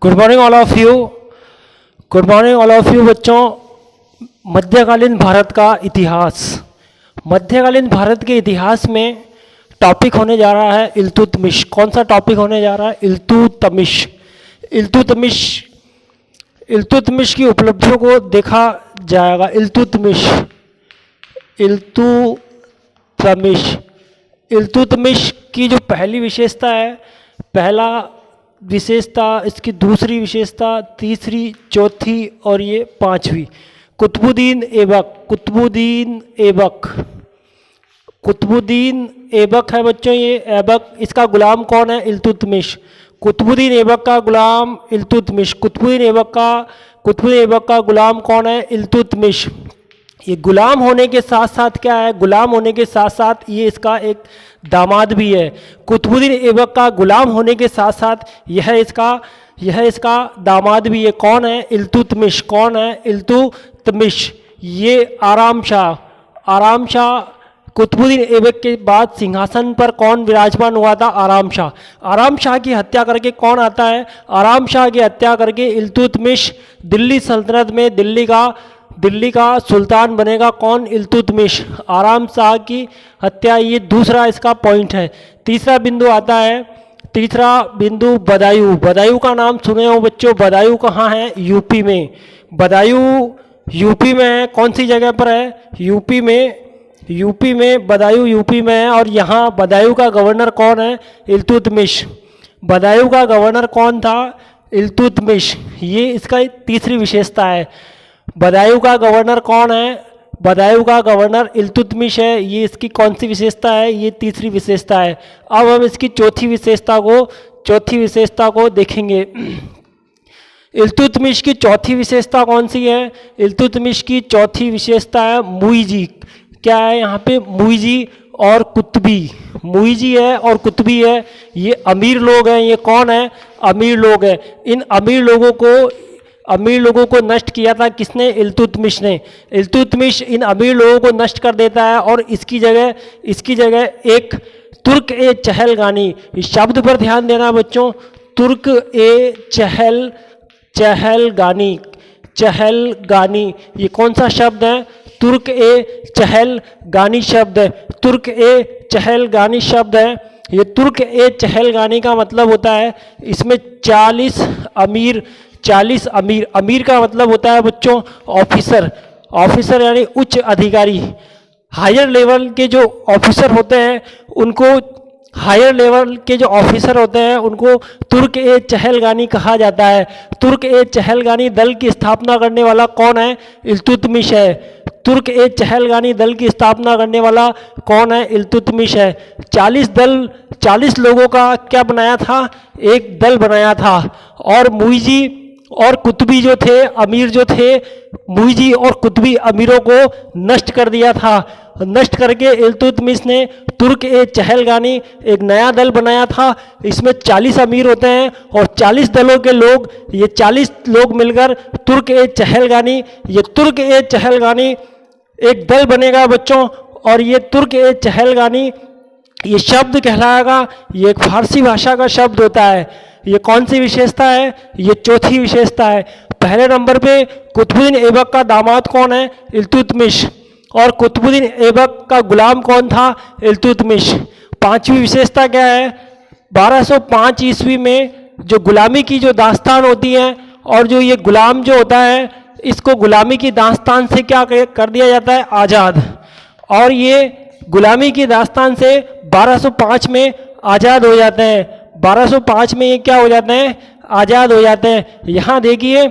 Good morning all of you. Good morning all of you बच्चों। मध्यकालीन भारत का इतिहास। मध्यकालीन भारत के इतिहास में टॉपिक होने जा रहा है इल्तुतमिश। कौन सा टॉपिक होने जा रहा है? इल्तुतमिश। इल्तुतमिश इल्तुतमिश की उपलब्धियों को देखा जाएगा। इल्तुतमिश इल्तुतमिश की जो पहली विशेषता है, पहला विशेषता, इसकी दूसरी विशेषता, तीसरी, चौथी और ये पांचवी। कुतुबुद्दीन ऐबक है बच्चों। ये ऐबक, इसका गुलाम कौन है? इल्तुतमिश। कुतुबुद्दीन ऐबक का गुलाम इल्तुतमिश। कुतुबुद्दीन ऐबक का गुलाम कौन है? इल्तुतमिश। ये गुलाम होने के साथ साथ क्या है? गुलाम होने के साथ साथ ये इसका एक दामाद भी है। कुतुबुद्दीन ऐबक का गुलाम होने के साथ साथ यह इसका दामाद भी है। कौन है? इल्तुतमिश। कौन है? इल्तुतमिश। ये आराम शाह कुतुबुद्दीन ऐबक के बाद सिंहासन पर कौन विराजमान हुआ था? आराम शाह। आराम शाह की हत्या करके कौन आता है? आराम शाह की हत्या करके इल्तुतमिश दिल्ली सल्तनत में दिल्ली का सुल्तान बनेगा। कौन? इल्तुतमिश। आराम शाह की हत्या, ये दूसरा इसका पॉइंट है। तीसरा बिंदु आता है, तीसरा बिंदु बदायूं। बदायूं का नाम सुने हो बच्चों? बदायूं कहाँ है? यूपी में। बदायूं यूपी में है। कौन सी जगह पर है? यूपी में बदायूं यूपी में है। और यहाँ बदायूं का गवर्नर कौन है? इल्तुतमिश। बदायूं का गवर्नर कौन था? इल्तुतमिश। ये इसका तीसरी विशेषता है। बदायूं का गवर्नर कौन है? बदायूं का गवर्नर इल्तुतमिश है। ये इसकी कौन सी विशेषता है? ये तीसरी विशेषता है। अब हम इसकी चौथी विशेषता को देखेंगे। इल्तुतमिश की चौथी विशेषता कौन सी है? इल्तुतमिश की चौथी विशेषता है मुइजी। क्या है यहाँ पे? मुइजी और कुतुबी। मुइजी है और कुतुबी है। ये अमीर लोग हैं। ये कौन है? अमीर लोग हैं। इन अमीर लोगों को नष्ट किया था किसने? इल्तुतमिश ने। इल्तुतमिश इन अमीर लोगों को नष्ट कर देता है और इसकी जगह एक तुर्क ए चहलगानी, इस शब्द पर ध्यान देना बच्चों। तुर्क ए चहलगानी, ये कौन सा शब्द है? तुर्क ए चहलगानी शब्द है। तुर्क ए चहलगानी शब्द है। ये तुर्क ए चहलगानी का मतलब होता है, इसमें 40 अमीर। अमीर का मतलब होता है बच्चों ऑफिसर यानी उच्च अधिकारी। हायर लेवल के जो ऑफिसर होते हैं उनको तुर्क ए चहलगानी कहा जाता है। तुर्क ए चहलगानी दल की स्थापना करने वाला कौन है? इल्तुतमिश है। तुर्क ए चहलगानी दल की स्थापना करने वाला कौन है? इल्तुतमिश है। 40 लोगों का क्या बनाया था? एक दल बनाया था। और मुइजी और कुतुबी जो थे, अमीर जो थे, मुइजी और कुतुबी अमीरों को नष्ट कर दिया था। नष्ट करके इल्तुतमिश ने तुर्क ए चहलगानी एक नया दल बनाया था। इसमें 40 अमीर होते हैं और 40 दलों के लोग, ये 40 लोग मिलकर तुर्क ए चहलगानी एक दल बनेगा बच्चों। और ये तुर्क ए चहलगानी, ये शब्द कहलाएगा, ये एक फारसी भाषा का शब्द होता है। ये कौन सी विशेषता है? ये चौथी विशेषता है। पहले नंबर पे कुतुबुद्दीन ऐबक का दामाद कौन है? इल्तुतमिश। और कुतुबुद्दीन ऐबक का गुलाम कौन था? इल्तुतमिश। पांचवी विशेषता क्या है? 1205 ईस्वी में जो गुलामी की जो दास्तान होती है, और जो ये गुलाम जो होता है, इसको गुलामी की दास्तान से क्या कर दिया जाता है? आज़ाद। और ये गुलामी की दास्तान से 1205 में आज़ाद हो जाते हैं। 1205 में ये क्या हो जाते हैं? आज़ाद हो जाते हैं। यहाँ देखिए,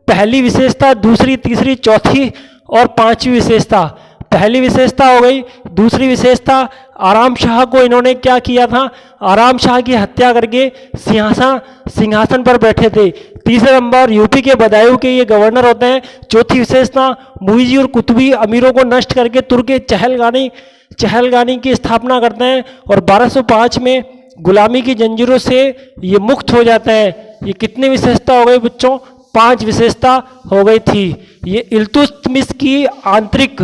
पहली विशेषता, दूसरी, तीसरी, चौथी और पांचवी विशेषता। पहली विशेषता हो गई। दूसरी विशेषता, आराम शाह को इन्होंने क्या किया था? आराम शाह की हत्या करके सिंहासन पर बैठे थे। तीसरे नंबर, यूपी के बदायूं के ये गवर्नर होते हैं। चौथी विशेषता, मुइजी और कुतुबी अमीरों को नष्ट करके तुर्क चहलगानी की स्थापना करते हैं। और 1205 में गुलामी की जंजीरों से ये मुक्त हो जाते हैं। ये कितनी विशेषता हो गई बच्चों? 5 विशेषता हो गई थी। ये इल्तुतमिश की आंतरिक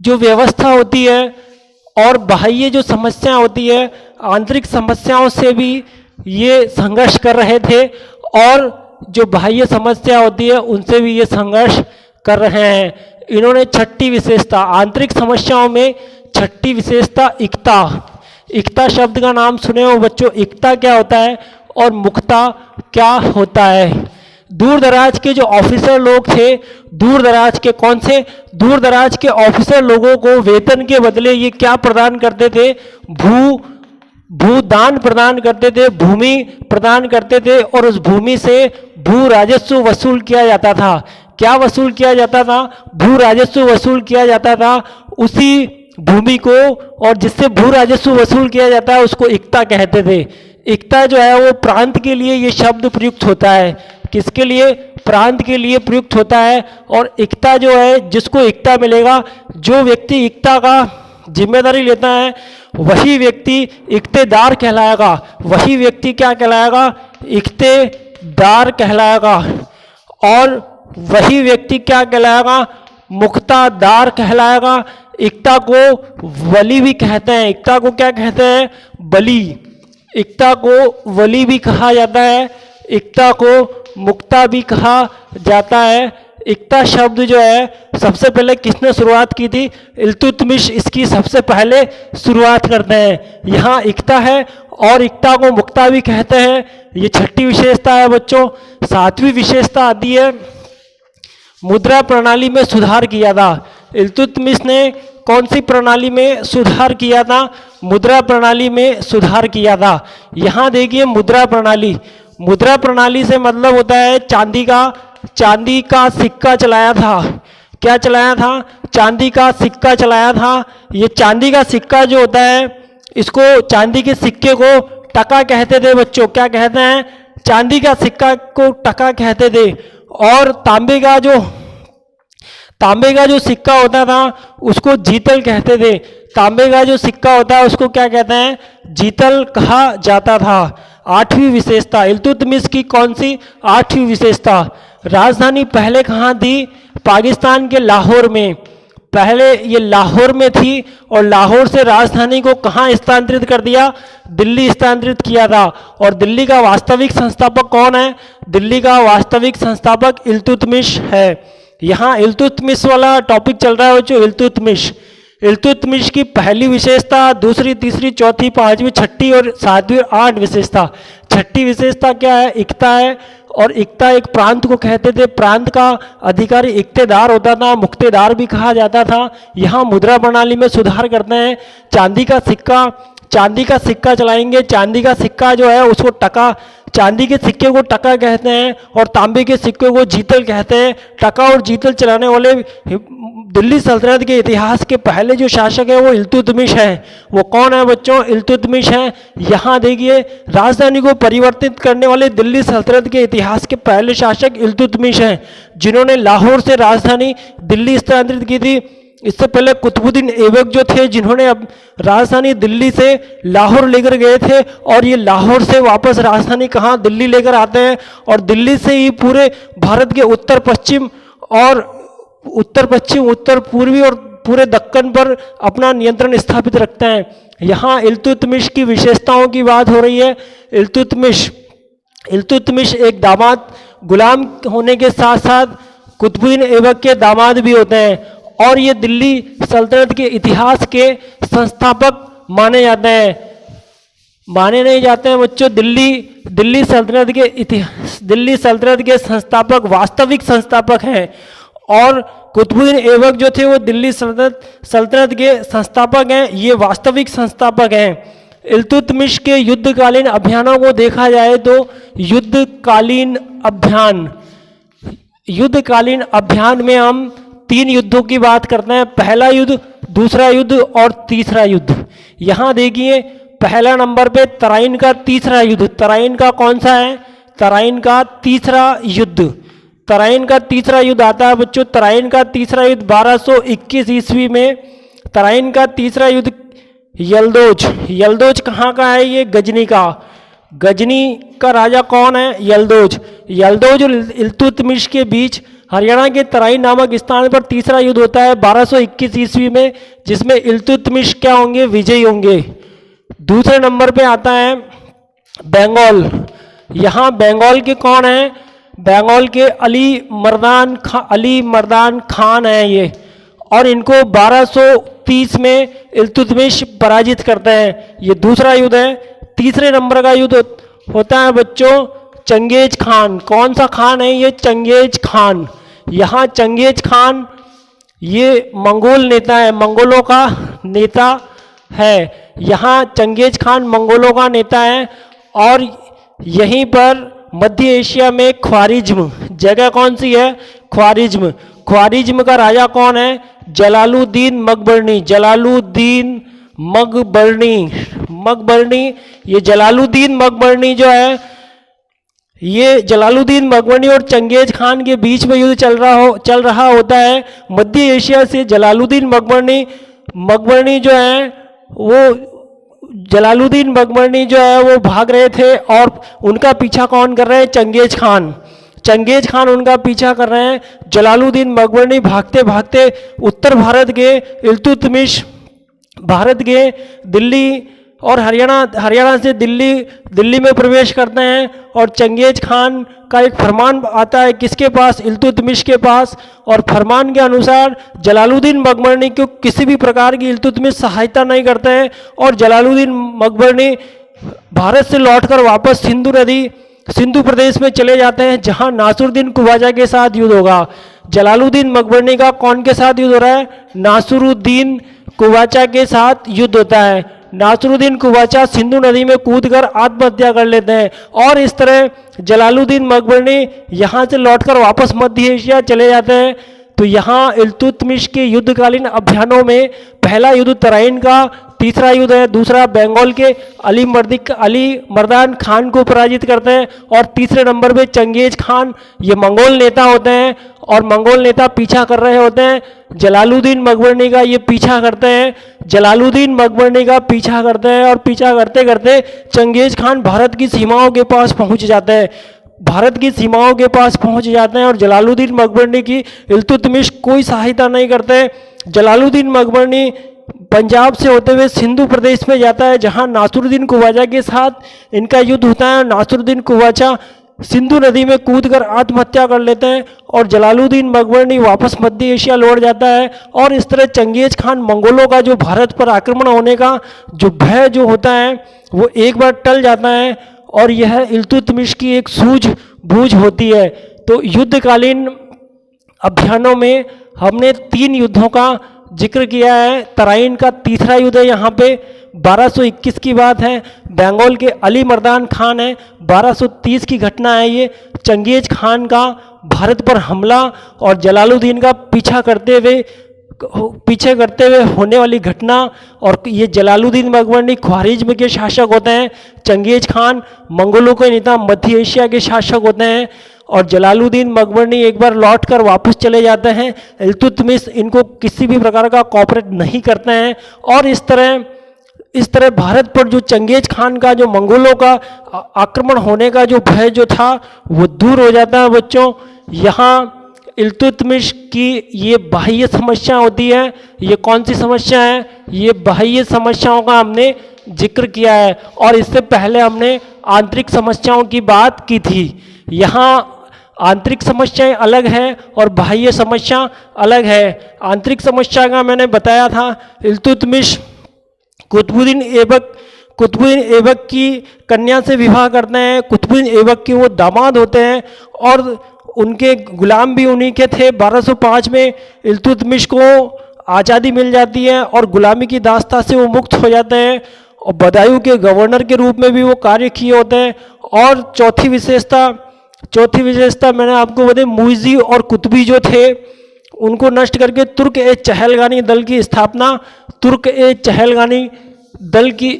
जो व्यवस्था होती है और बाह्य जो समस्या होती है, आंतरिक समस्याओं से भी ये संघर्ष कर रहे थे और जो बाह्य समस्या होती है उनसे भी ये संघर्ष कर रहे हैं। इन्होंने छठी विशेषता, आंतरिक समस्याओं में छठी विशेषता एकता, एकता शब्द का नाम सुने हो बच्चों? एकता क्या होता है और मुक्ता क्या होता है? दूर दराज के जो ऑफिसर लोग थे, दूर दराज के कौन से? दूर दराज के ऑफिसर लोगों को वेतन के बदले ये क्या प्रदान करते थे? भूदान प्रदान करते थे, भूमि प्रदान करते थे और उस भूमि से भू राजस्व वसूल किया जाता था। क्या वसूल किया जाता था? भू राजस्व वसूल किया जाता था। उसी भूमि को और जिससे भू राजस्व वसूल किया जाता है उसको एकता कहते थे। एकता जो है वो प्रांत के लिए ये शब्द प्रयुक्त होता है। किसके लिए? प्रांत के लिए प्रयुक्त होता है। और एकता जो है, जिसको एकता मिलेगा, जो व्यक्ति एकता का जिम्मेदारी लेता है वही व्यक्ति इक्तेदार कहलाएगा। वही व्यक्ति क्या कहलाएगा? इक्तेदार कहलाएगा। और वही व्यक्ति क्या कहलाएगा? मुक्तादार कहलाएगा। एकता को वली भी कहते हैं। एकता को क्या कहते हैं? बली। एकता को वली भी कहा जाता है, एकता को मुक्ता भी कहा जाता है। एकता शब्द जो है सबसे पहले किसने शुरुआत की थी? इल्तुतमिश इसकी सबसे पहले शुरुआत करते हैं। यहाँ एकता है और एकता को मुक्ता भी कहते हैं। ये छठी विशेषता है बच्चों। सातवीं विशेषता आती है, मुद्रा प्रणाली में सुधार किया था। इल्तुतमिश ने कौन सी प्रणाली में सुधार किया था? मुद्रा प्रणाली में सुधार किया था। यहाँ देखिए मुद्रा प्रणाली, मुद्रा प्रणाली से मतलब होता है चांदी का सिक्का चलाया था। क्या चलाया था? चांदी का सिक्का चलाया था। ये चांदी का सिक्का जो होता है, इसको चांदी के सिक्के को टका कहते थे बच्चों। क्या कहते हैं? चांदी का सिक्का को टका कहते थे। और तांबे का जो सिक्का होता था उसको जीतल कहते थे। तांबे का जो सिक्का होता है उसको क्या कहते हैं? जीतल कहा जाता था। आठवीं विशेषता, इल्तुतमिश की कौन सी? आठवीं विशेषता, राजधानी पहले कहाँ थी? पाकिस्तान के लाहौर में। पहले ये लाहौर में थी और लाहौर से राजधानी को कहाँ स्थानांतरित कर दिया? दिल्ली स्थानांतरित किया था। और दिल्ली का वास्तविक संस्थापक कौन है? दिल्ली का वास्तविक संस्थापक इल्तुतमिश है। यहाँ इल्तुतमिश वाला टॉपिक चल रहा है बच्चों। इल्तुतमिश की पहली विशेषता, दूसरी, तीसरी, चौथी, पांचवी, छठी और सातवीं और आठ विशेषता। छठी विशेषता क्या है? एकता है। और एकता एक प्रांत को कहते थे। प्रांत का अधिकारी इक्तेदार होता था, मुक्तेदार भी कहा जाता था। यहाँ मुद्रा प्रणाली में सुधार करते हैं। चांदी का सिक्का चलाएंगे। चांदी का सिक्का जो है उसको टका, चांदी के सिक्के को टका कहते हैं और तांबे के सिक्के को जीतल कहते हैं। टका और जीतल चलाने वाले दिल्ली सल्तनत के इतिहास के पहले जो शासक है वो इल्तुतमिश है। वो कौन है बच्चों? इल्तुतमिश है। यहाँ देखिए राजधानी को परिवर्तित करने वाले दिल्ली सल्तनत के इतिहास के पहले शासक इल्तुतमिश हैं, जिन्होंने लाहौर से राजधानी दिल्ली स्थानांतरित की थी। इससे पहले कुतुबुद्दीन ऐबक जो थे, जिन्होंने अब राजधानी दिल्ली से लाहौर लेकर गए थे और ये लाहौर से वापस राजधानी कहाँ? दिल्ली लेकर आते हैं और दिल्ली से ही पूरे भारत के उत्तर पश्चिम, उत्तर पूर्वी और पूरे दक्कन पर अपना नियंत्रण स्थापित रखते हैं। यहाँ इल्तुतमिश की विशेषताओं की बात हो रही है। इल्तुतमिश एक दामाद, गुलाम होने के साथ साथ कुतुबुद्दीन ऐबक के दामाद भी होते हैं और ये दिल्ली सल्तनत के इतिहास के संस्थापक माने जाते हैं। माने नहीं जाते हैं बच्चों, दिल्ली सल्तनत के संस्थापक, वास्तविक संस्थापक हैं। और कुतुबुद्दीन ऐबक जो थे वो दिल्ली सल्तनत के संस्थापक हैं, ये वास्तविक संस्थापक हैं। इल्तुतमिश के युद्धकालीन अभियानों को देखा जाए तो युद्धकालीन अभियान में हम 3 युद्धों की बात करते हैं। पहला युद्ध, दूसरा युद्ध और तीसरा युद्ध। यहाँ देखिए पहला नंबर पे तराइन का तीसरा युद्ध। तराइन का कौन सा है? तराइन का तीसरा युद्ध। तराइन का तीसरा युद्ध आता है बच्चों। तराइन का तीसरा युद्ध 1221 ईस्वी में। तराइन का तीसरा युद्ध यल्दोज कहाँ का है? ये गजनी का राजा कौन है? यल्दोज और इल्तुतमिश के बीच हरियाणा के तराइन नामक स्थान पर तीसरा युद्ध होता है 1221 ईस्वी में, जिसमें इल्तुतमिश क्या होंगे? विजयी होंगे। दूसरे नंबर पे आता है बंगाल। यहाँ बंगाल के कौन है? बंगाल के अली मर्दान खान है ये, और इनको 1230 में इल्तुतमिश पराजित करते हैं। ये दूसरा युद्ध है। तीसरे नंबर का युद्ध होता है बच्चों चंगेज खान। कौन सा खान है ये? Genghis Khan. यहाँ चंगेज खान ये मंगोल नेता है, मंगोलों का नेता है। यहाँ चंगेज खान मंगोलों का नेता है। और यहीं पर मध्य एशिया में ख्वारिज्म जगह कौन सी है? ख्वारिज्म। ख्वारिज्म का राजा कौन है? जलालुद्दीन मकबरनी। जलालुद्दीन मकबरनी। ये जलालुद्दीन मकबरनी जो है, ये जलालुद्दीन मकबरनी और चंगेज खान के बीच में युद्ध चल रहा होता है। मध्य एशिया से जलालुद्दीन मकबरनी जो है जलालुद्दीन मकबरनी जो है वो भाग रहे थे, और उनका पीछा कौन कर रहे हैं? Genghis Khan. चंगेज खान उनका पीछा कर रहे हैं। जलालुद्दीन मकबरनी भागते भागते उत्तर भारत के इल्तुतमिश भारत के दिल्ली और हरियाणा से दिल्ली में प्रवेश करते हैं। और चंगेज खान का एक फरमान आता है किसके पास? इल्तुतमिश के पास। और फरमान के अनुसार जलालुद्दीन मकबरनी को किसी भी प्रकार की इल्तुतमिश सहायता नहीं करते हैं, और जलालुद्दीन मकबरनी भारत से लौटकर वापस सिंधु प्रदेश में चले जाते हैं, जहां नासुरुद्दीन कुवाजा के साथ युद्ध होगा। जलालुद्दीन मकबरनी का कौन के साथ युद्ध हो रहा है? नासुरुद्दीन कुवाचा के साथ युद्ध होता है। नासुरुद्दीन कुवाचा सिंधु नदी में कूदकर आत्महत्या कर लेते हैं, और इस तरह जलालुद्दीन मकबरनी यहाँ से लौटकर वापस मध्य एशिया चले जाते हैं। तो यहाँ इल्तुतमिश के युद्धकालीन अभियानों में पहला युद्ध तराइन का, तीसरा युद्ध है दूसरा बंगाल के अली मर्दान खान को पराजित करते हैं, और तीसरे नंबर पे चंगेज खान ये मंगोल नेता होते हैं, और मंगोल नेता पीछा कर रहे होते हैं जलालुद्दीन मकबरनी का। ये पीछा करते हैं जलालुद्दीन मकबरनी का पीछा करते हैं, और पीछा करते करते चंगेज खान भारत की सीमाओं के पास पहुंच जाते हैं। और जलालुद्दीन मकबरनी की इल्तुतमिश कोई सहायता नहीं करते। जलालुद्दीन मकबरनी पंजाब से होते हुए सिंधु प्रदेश में जाता है, जहां नासुरुद्दीन कुवाजा के साथ इनका युद्ध होता है। नासुरुद्दीन कुवाजा सिंधु नदी में कूदकर आत्महत्या कर लेते हैं, और जलालुद्दीन मकबरनी वापस मध्य एशिया लौट जाता है। और इस तरह चंगेज खान मंगोलों का जो भारत पर आक्रमण होने का जो भय जो होता है वो एक बार टल जाता है, और यह इल्तुतमिश की एक सूझबूझ होती है। तो युद्धकालीन अभियानों में हमने 3 युद्धों का जिक्र किया है। तराइन का तीसरा युद्ध है, यहाँ पे 1221 की बात है। बंगाल के अली मर्दान खान है, 1230 की घटना है ये। चंगेज खान का भारत पर हमला और जलालुद्दीन का पीछे करते हुए होने वाली घटना। और ये जलालुद्दीन मकबरनी ख्वारिज्म के शासक होते हैं, चंगेज खान मंगोलों के नेता मध्य एशिया के शासक होते हैं, और जलालुद्दीन मकबरनी एक बार लौटकर वापस चले जाते हैं। इल्तुतमिश इनको किसी भी प्रकार का कॉपरेट नहीं करते हैं, और इस तरह भारत पर जो चंगेज खान का जो मंगोलों का आक्रमण होने का जो भय जो था वो दूर हो जाता है बच्चों। यहाँ इल्तुतमिश की ये बाह्य समस्या होती है। ये कौन सी समस्या है? ये बाह्य समस्याओं का हमने जिक्र किया है, और इससे पहले हमने आंतरिक समस्याओं की बात की थी। यहाँ आंतरिक समस्याएं अलग है और बाह्य समस्या अलग है। आंतरिक समस्या का मैंने बताया था, इल्तुतमिश कुतुबुद्दीन ऐबक की कन्या से विवाह करते हैं। कुतुबुद्दीन ऐबक के वो दामाद होते हैं, और उनके गुलाम भी उन्हीं के थे। 1205 में इल्तुतमिश को आज़ादी मिल जाती है, और गुलामी की दास्ता से वो मुक्त हो जाते हैं, और बदायूं के गवर्नर के रूप में भी वो कार्य किए होते हैं। और चौथी विशेषता मैंने आपको बताई, मुइज़ी और कुतुबी जो थे उनको नष्ट करके तुर्क-ए-चहलगानी दल की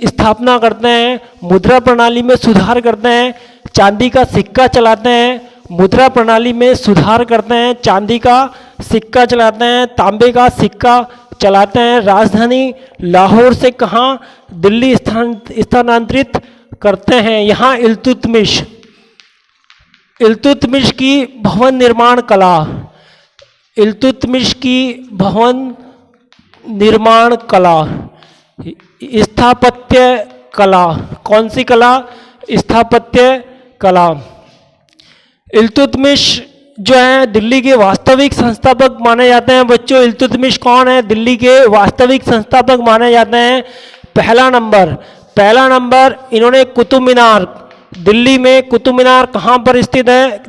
स्थापना करते हैं। मुद्रा प्रणाली में सुधार करते हैं, चांदी का सिक्का चलाते हैं। मुद्रा प्रणाली में सुधार करते हैं, चांदी का सिक्का चलाते हैं, तांबे का सिक्का चलाते हैं। राजधानी लाहौर से कहाँ? दिल्ली स्थानांतरित करते हैं। यहाँ इल्तुतमिश की भवन निर्माण कला, स्थापत्य कला। कौन सी कला? स्थापत्य कला। इल्तुतमिश जो है दिल्ली के वास्तविक संस्थापक माने जाते हैं। बच्चों इल्तुतमिश कौन है? दिल्ली के वास्तविक संस्थापक माने जाते हैं। पहला नंबर इन्होंने कुतुब मीनार, दिल्ली में कुतुब मीनार कहाँ पर स्थित है?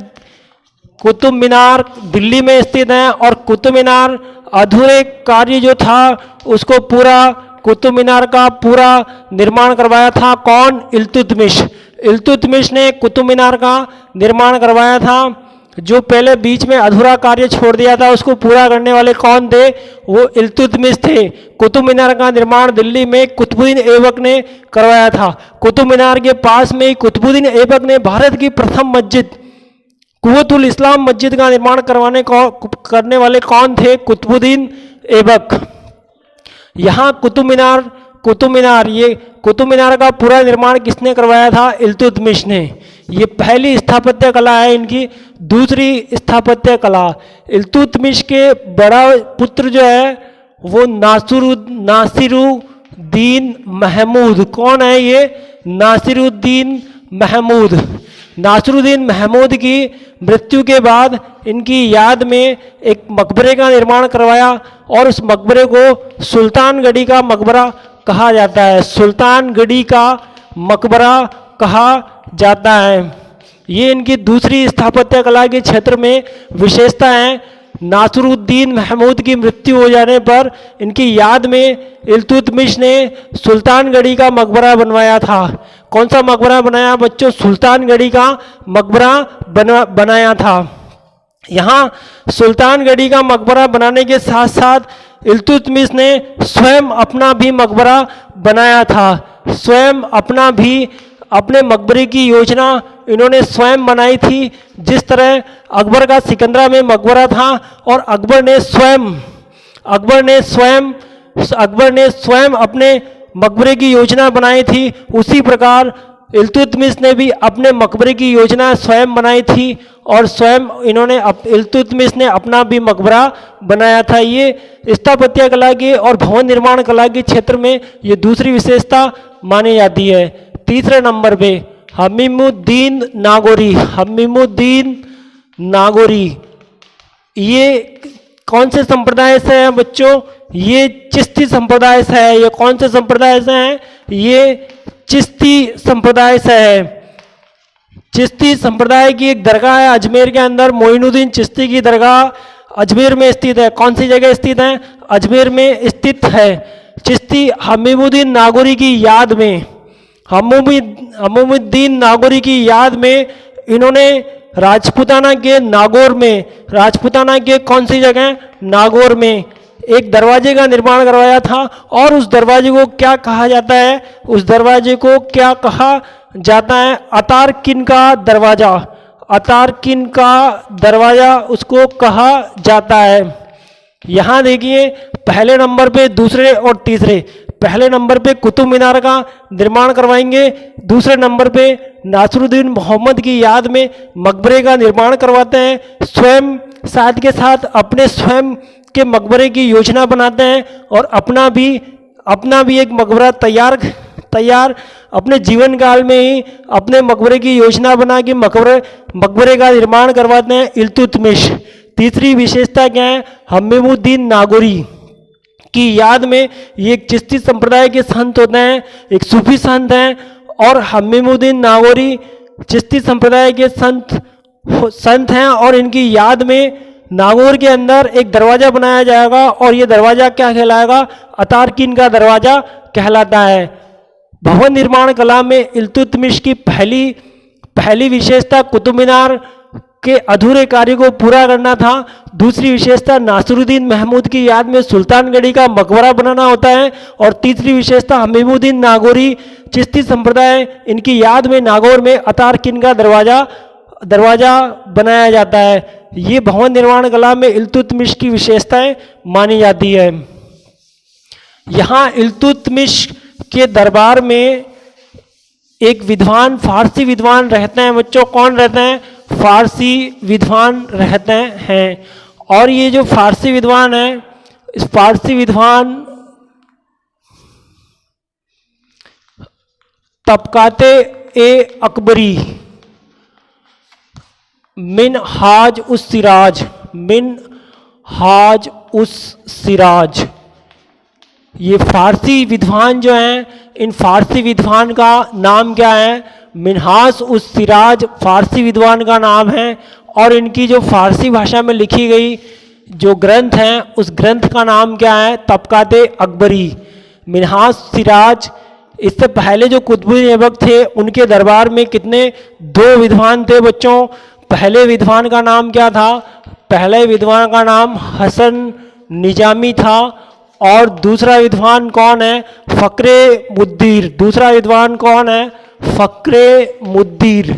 कुतुब मीनार दिल्ली में स्थित है। और कुतुब मीनार अधूरे कार्य जो था उसको पूरा, कुतुब मीनार का पूरा निर्माण करवाया था कौन? इल्तुतमिश। इल्तुतमिश ने कुतुब मीनार का निर्माण करवाया था। जो पहले बीच में अधूरा कार्य छोड़ दिया था उसको पूरा करने वाले कौन थे? वो इल्तुतमिश थे। कुतुब मीनार का निर्माण दिल्ली में कुतुबुद्दीन ऐबक ने करवाया था। कुतुब मीनार के पास में ही कुतुबुद्दीन ऐबक ने भारत की प्रथम मस्जिद कुव्वतुल इस्लाम मस्जिद का निर्माण करने वाले कौन थे? कुतुबुद्दीन ऐबक। यहाँ कुतुब मीनार का पूरा निर्माण किसने करवाया था? इल्तुतमिश ने। ये पहली स्थापत्य कला है इनकी। दूसरी स्थापत्य कला, इल्तुतमिश के बड़ा पुत्र जो है वो नासिरुद्दीन महमूद। कौन है ये? नासिरुद्दीन महमूद। नासिरुद्दीन महमूद की मृत्यु के बाद इनकी याद में एक मकबरे का निर्माण करवाया और उस मकबरे को सुल्तानगढ़ी का मकबरा कहा जाता है। सुल्तानगढ़ी का मकबरा कहा जाता है। ये इनकी दूसरी स्थापत्य कला के क्षेत्र में विशेषता है। नासिरुद्दीन महमूद की मृत्यु हो जाने पर इनकी याद में इल्तुतमिश ने सुल्तानगढ़ी का मकबरा बनवाया था। कौन सा मकबरा बनाया बच्चों? सुल्तानगढ़ी का मकबरा बनाया था। यहाँ सुल्तानगढ़ी का मकबरा बनाने के साथ साथ इल्तुतमिश ने स्वयं अपना भी मकबरा बनाया था। स्वयं अपने मकबरे की योजना इन्होंने स्वयं बनाई थी। जिस तरह अकबर का सिकंदरा में मकबरा था और अकबर ने स्वयं अपने मकबरे की योजना बनाई थी, उसी प्रकार इल्तुतमिश ने भी अपने मकबरे की योजना स्वयं बनाई थी और स्वयं इल्तुतमिश ने अपना भी मकबरा बनाया था। ये स्थापत्य कला के और भवन निर्माण कला के क्षेत्र में ये दूसरी विशेषता मानी जाती है। तीसरे नंबर पे हमीमुद्दीन नागौरी। ये कौन से संप्रदाय से है बच्चों? ये चिश्ती संप्रदाय से है। ये कौन से संप्रदाय से है? ये चिश्ती संप्रदाय से है। चिश्ती संप्रदाय की एक दरगाह है अजमेर के अंदर, मोइनुद्दीन चिश्ती की दरगाह अजमेर में स्थित है। कौन सी जगह स्थित है? अजमेर में स्थित है। चिश्ती हमीमुद्दीन नागौरी की याद में, हमीमुद्दीन नागौरी की याद में इन्होंने राजपूताना के कौन सी जगह? नागौर में एक दरवाजे का निर्माण करवाया था। और उस दरवाजे को क्या कहा जाता है? उस दरवाजे को क्या कहा जाता है? अतारकिन का दरवाजा उसको कहा जाता है। यहाँ देखिए पहले नंबर पे दूसरे और तीसरे, पहले नंबर पे कुतुब मीनार का निर्माण करवाएंगे, दूसरे नंबर पे नासिरुद्दीन मोहम्मद की याद में मकबरे का निर्माण करवाते हैं। स्वयं साथ के साथ अपने स्वयं के मकबरे की योजना बनाते हैं और अपना भी एक मकबरा तैयार अपने जीवन काल में ही अपने मकबरे की योजना बना के मकबरे का निर्माण करवाते हैं इल्तुतमिश। तीसरी विशेषता क्या है? हमीमुद्दीन नागौरी की याद में ये एक चिश्ती संप्रदाय के संत होते हैं, एक सूफी संत हैं और हमीमुद्दीन नागौरी चिश्ती संप्रदाय के संत हैं और इनकी याद में नागौर के अंदर एक दरवाजा बनाया जाएगा और ये दरवाजा क्या कहलाएगा? अतारकिन का दरवाजा कहलाता है। भवन निर्माण कला में इल्तुतमिश की पहली विशेषता कुतुब मीनार के अधूरे कार्य को पूरा करना था। दूसरी विशेषता नासिरुद्दीन महमूद की याद में सुल्तानगढ़ी का मकबरा बनाना होता है और तीसरी विशेषता हमीमुद्दीन नागौरी चिश्ती संप्रदाय, इनकी याद में नागौर में अतारकिन का दरवाजा बनाया जाता है। ये भवन निर्माण कला में इल्तुतमिश की विशेषताएं मानी जाती है। यहाँ इल्तुतमिश के दरबार में एक विद्वान, फारसी विद्वान रहते हैं बच्चों। कौन रहते हैं? फारसी विद्वान रहते हैं। और ये जो फारसी विद्वान है, इस फारसी विद्वान तबकाते ए अकबरी, मिनहाज उस सिराज, मिनहाज उस सिराज। ये फारसी विद्वान जो हैं, इन फारसी विद्वान का नाम क्या है? मिनहाज उस सिराज फारसी विद्वान का नाम है। और इनकी जो फारसी भाषा में लिखी गई जो ग्रंथ हैं, उस ग्रंथ का नाम क्या है? तबकाते अकबरी, मिनहाज सिराज। इससे पहले जो कुतुबुद्दीन ऐबक थे, उनके दरबार में कितने? 2 विद्वान थे बच्चों। पहले विद्वान का नाम क्या था? पहले विद्वान का नाम हसन निजामी था। और दूसरा विद्वान कौन है? फ़क्रे मुद्दीर। दूसरा विद्वान कौन है? फ़क्रे मुद्दीर।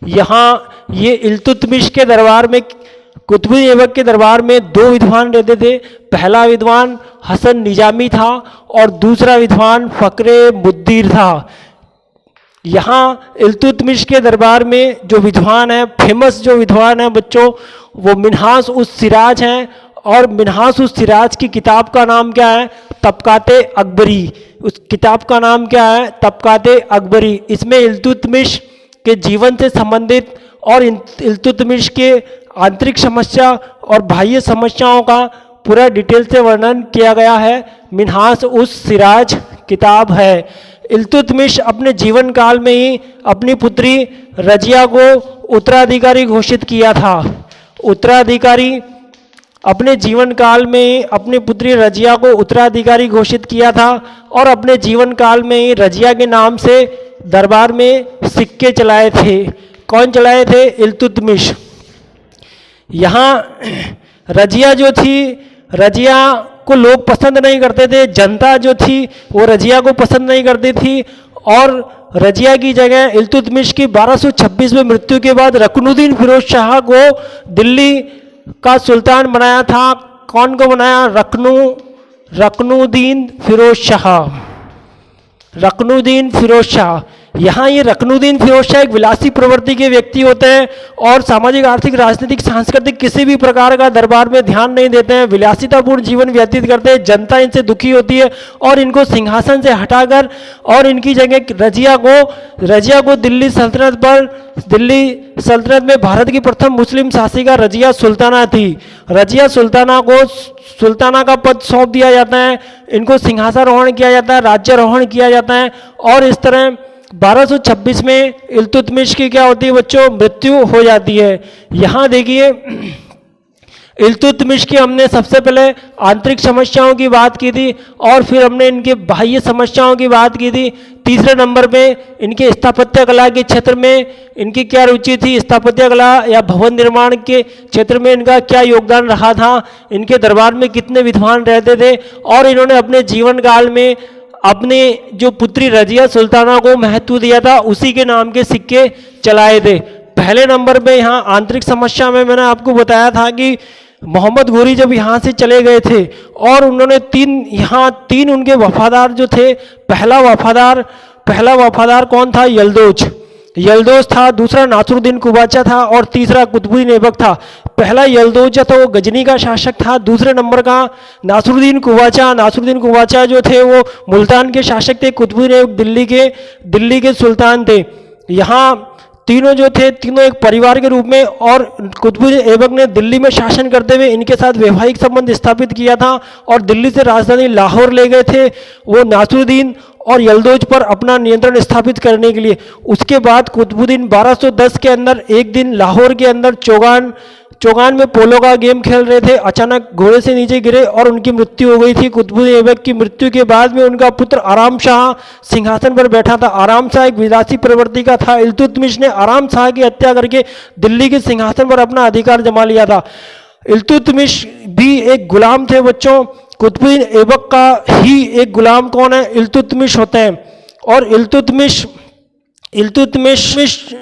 यहाँ ये इल्तुतमिश के दरबार में, कुतुबुद्दीन ऐबक के दरबार में 2 विद्वान रहते थे। पहला विद्वान हसन निजामी था और दूसरा विद्वान फ़क्रे मुद्दीर था। यहाँ इल्तुतमिश के दरबार में जो विद्वान है, फेमस जो विद्वान है बच्चों, वो मिनहाज उस सिराज हैं। और मिनहाज उस सिराज की किताब का नाम क्या है? तबकाते अकबरी। उस किताब का नाम क्या है? तबकाते अकबरी। इसमें इल्तुतमिश के जीवन से संबंधित और इल्तुतमिश के आंतरिक समस्या और बाह्य समस्याओं का पूरा डिटेल से वर्णन किया गया है। मिनहाज उस सिराज किताब है। इल्तुतमिश अपने जीवन काल में ही अपनी पुत्री रजिया को उत्तराधिकारी घोषित किया था। उत्तराधिकारी अपने जीवन काल में ही अपनी पुत्री रजिया को उत्तराधिकारी घोषित किया था और अपने जीवन काल में ही रजिया के नाम से दरबार में सिक्के चलाए थे। कौन चलाए थे? इल्तुतमिश। यहाँ रजिया जो थी, रजिया को लोग पसंद नहीं करते थे। जनता जो थी वो रजिया को पसंद नहीं करती थी। और रजिया की जगह इल्तुतमिश की 1226 में मृत्यु के बाद रुकनुद्दीन फिरोज शाह को दिल्ली का सुल्तान बनाया था। कौन को बनाया? रुकनुद्दीन फिरोज शाह। रुकनुद्दीन फिरोज शाह। यहाँ ये रुकनुद्दीन फिरोज शाह एक विलासी प्रवृत्ति के व्यक्ति होते हैं और सामाजिक, आर्थिक, राजनीतिक, सांस्कृतिक किसी भी प्रकार का दरबार में ध्यान नहीं देते हैं। विलासितापूर्ण जीवन व्यतीत करते हैं। जनता इनसे दुखी होती है और इनको सिंहासन से हटाकर और इनकी जगह रजिया को दिल्ली सल्तनत में भारत की प्रथम मुस्लिम शासिका रजिया सुल्ताना थी। रजिया सुल्ताना को सुल्ताना का पद सौंप दिया जाता है। इनको सिंहासनारोहण किया जाता है, राज्यारोहण किया जाता है। और इस तरह 1226 में इल्तुतमिश की क्या होती है बच्चों? मृत्यु हो जाती है। यहाँ देखिए, इल्तुतमिश की हमने सबसे पहले आंतरिक समस्याओं की बात की थी और फिर हमने इनके बाह्य समस्याओं की बात की थी। तीसरे नंबर पे इनके स्थापत्य कला के क्षेत्र में इनकी क्या रुचि थी? स्थापत्य कला या भवन निर्माण के क्षेत्र में इनका क्या योगदान रहा था? इनके दरबार में कितने विद्वान रहते थे? और इन्होंने अपने जीवन काल में अपने जो पुत्री रजिया सुल्ताना को महत्व दिया था, उसी के नाम के सिक्के चलाए थे। पहले नंबर पे यहाँ आंतरिक समस्या में मैंने आपको बताया था कि मोहम्मद गोरी जब यहाँ से चले गए थे और उन्होंने तीन उनके वफादार जो थे, पहला वफादार कौन था? यल्दोज था, दूसरा नासरुद्दीन कुबाचा था और तीसरा कुतुबुद्दीन ऐबक था। पहला यल्दोज था वो गजनी का शासक था। दूसरे नंबर का नासरुद्दीन कुबाचा जो थे वो मुल्तान के शासक थे। कुतुबुद्दीन ऐबक दिल्ली के सुल्तान थे। यहाँ तीनों जो थे, तीनों एक परिवार के रूप में, और कुतुबुद्दीन ऐबक ने दिल्ली में शासन करते हुए इनके साथ वैवाहिक संबंध स्थापित किया था और दिल्ली से राजधानी लाहौर ले गए थे वो नासरुद्दीन और यल्दोज पर अपना नियंत्रण स्थापित करने के लिए। उसके बाद कुतुबुद्दीन 1210 के अंदर एक दिन लाहौर के अंदर चौगान में पोलो का गेम खेल रहे थे, अचानक घोड़े से नीचे गिरे और उनकी मृत्यु हो गई थी। कुतुबुद्दीन ऐबक की मृत्यु के बाद में उनका पुत्र आराम शाह सिंहासन पर बैठा था। आराम शाह एक विलासी प्रवृत्ति का था। इल्तुतमिश ने आराम शाह की हत्या करके दिल्ली के सिंहासन पर अपना अधिकार जमा लिया था। इल्तुतमिश भी एक गुलाम थे बच्चों। कुतुबुद्दीन ऐबक का ही एक गुलाम कौन है? इल्तुतमिश होते हैं। और इल्तुतमिश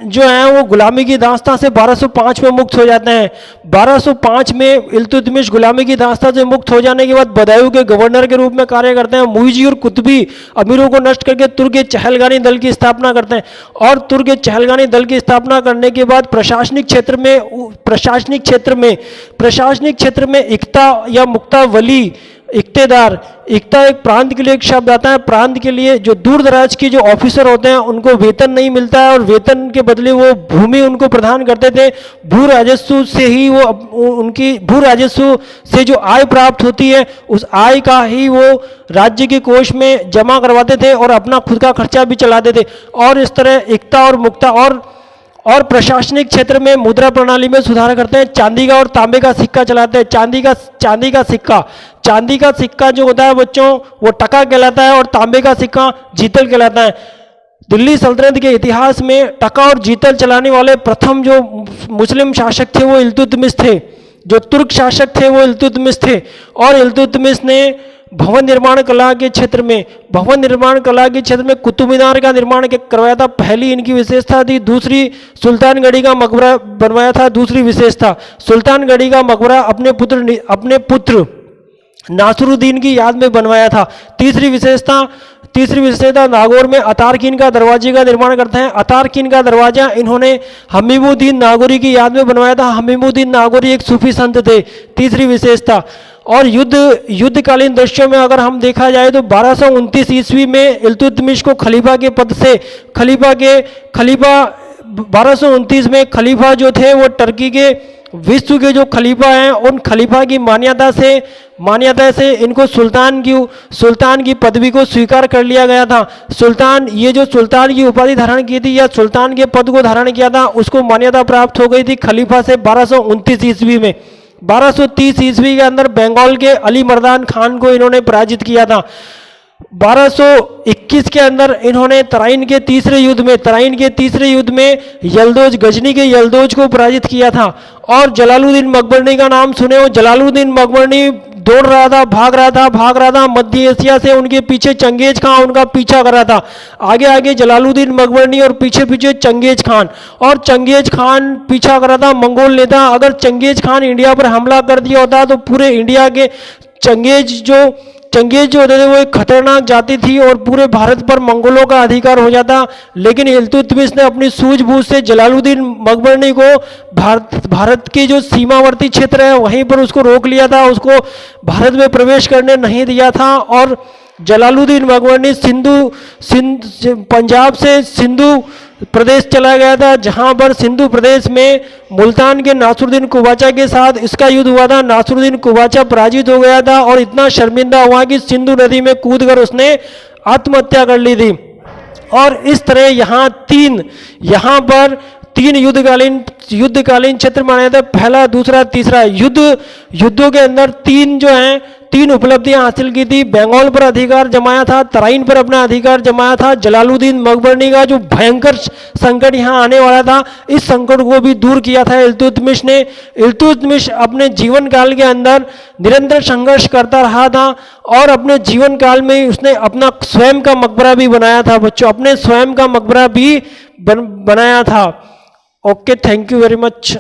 जो है वो गुलामी की दास्तां से 1205 में मुक्त हो जाते हैं। 1205 में इल्तुतमिश गुलामी की दास्तां से मुक्त हो जाने के बाद बदायूं के गवर्नर के रूप में कार्य करते हैं। मुइजी और कुतुबी अमीरों को नष्ट करके तुर्क के चहलगानी दल की स्थापना करते हैं और तुर्क के चहलगानी दल की स्थापना करने के बाद प्रशासनिक क्षेत्र में इक्ता या मुक्ता वली इक्तेदार, इक्ता एक प्रांत के लिए एक शब्द आता है। प्रांत के लिए जो दूर दराज के जो ऑफिसर होते हैं उनको वेतन नहीं मिलता है और वेतन के बदले वो भूमि उनको प्रदान करते थे। भू राजस्व से ही वो उनकी भू राजस्व से जो आय प्राप्त होती है उस आय का ही वो राज्य के कोष में जमा करवाते थे और अपना खुद का खर्चा भी चलाते थे। और इस तरह इक्ता और मुक्ता और प्रशासनिक क्षेत्र में मुद्रा प्रणाली में सुधार करते हैं। चांदी का और तांबे का सिक्का चलाते हैं। चांदी का सिक्का जो होता है बच्चों वो टका कहलाता है और तांबे का सिक्का जीतल कहलाता है। दिल्ली सल्तनत के इतिहास में टका और जीतल चलाने वाले प्रथम जो मुस्लिम शासक थे वो इल्तुतमिश थे। जो तुर्क शासक थे वो इल्तुतमिश थे और इल्तुतमिश ने भवन निर्माण कला के क्षेत्र में कुतुब मीनार का निर्माण करवाया था। पहली इनकी विशेषता थी। दूसरी सुल्तानगढ़ी का मकबरा बनवाया था। दूसरी विशेषता सुल्तानगढ़ी का मकबरा अपने पुत्र नासरुद्दीन की याद में बनवाया था। तीसरी विशेषता नागौर में अतारकीन का दरवाजे का निर्माण करते हैं। अतारकीन का दरवाजा इन्होंने हमीमुद्दीन नागौरी की याद में बनवाया था। हमीमुद्दीन नागौरी एक सूफी संत थे। तीसरी विशेषता। और युद्धकालीन दृश्यों में अगर हम देखा जाए तो 1229 ईस्वी में इल्तुतमिश को खलीफा के पद से खलीफा 1229 में खलीफा जो थे वो टर्की के विश्व के जो खलीफा हैं उन खलीफा की मान्यता से इनको सुल्तान की पदवी को स्वीकार कर लिया गया था। सुल्तान की उपाधि धारण की थी या सुल्तान के पद को धारण किया था उसको मान्यता प्राप्त हो गई थी खलीफा से 1229 ईस्वी में। 1230 ईस्वी के अंदर बंगाल के अली मर्दान खान को इन्होंने पराजित किया था। 1221 के अंदर इन्होंने तराइन के तीसरे युद्ध में यल्दोज गजनी के यल्दोज को पराजित किया था। और जलालुद्दीन मकबरनी का नाम सुने हो। जलालुद्दीन मकबरनी दौड़ रहा था, भाग रहा था मध्य एशिया से। उनके पीछे चंगेज खान उनका पीछा कर रहा था। आगे जलालुद्दीन मकबरनी और पीछे चंगेज खान। और चंगेज खान पीछा कर रहा था मंगोल नेता। अगर चंगेज खान इंडिया पर हमला कर दिया होता तो पूरे इंडिया के चंगेज जो होते थे वो एक खतरनाक जाति थी और पूरे भारत पर मंगोलों का अधिकार हो जाता। लेकिन इल्तुतमिश ने अपनी सूझबूझ से जलालुद्दीन मकबरनी को भारत के जो सीमावर्ती क्षेत्र है वहीं पर उसको रोक लिया था। उसको भारत में प्रवेश करने नहीं दिया था। और जलालुद्दीन मकबरनी पंजाब से सिंधु प्रदेश चला गया था जहां पर सिंधु प्रदेश में मुल्तान के नासरुद्दीन कुबाचा के साथ इसका युद्ध हुआ था। नासरुद्दीन कुबाचा पराजित हो गया था और इतना शर्मिंदा हुआ कि सिंधु नदी में कूदकर उसने आत्महत्या कर ली थी। और इस तरह यहाँ पर तीन युद्धकालीन क्षेत्र माने जाते हैं। पहला, दूसरा, तीसरा। युद्धों के अंदर तीन उपलब्धियां हासिल की थी। बंगाल पर अधिकार जमाया था, तराइन पर अपना अधिकार जमाया था। जलालुद्दीन मकबरनी का जो भयंकर संकट यहाँ आने वाला था इस संकट को भी दूर किया था इल्तुतमिश ने। इल्तुतमिश अपने जीवन काल के अंदर निरंतर संघर्ष करता रहा था और अपने जीवन काल में उसने अपना स्वयं का मकबरा भी बनाया था बच्चों। अपने स्वयं का मकबरा भी बनाया था। Okay, thank you very much.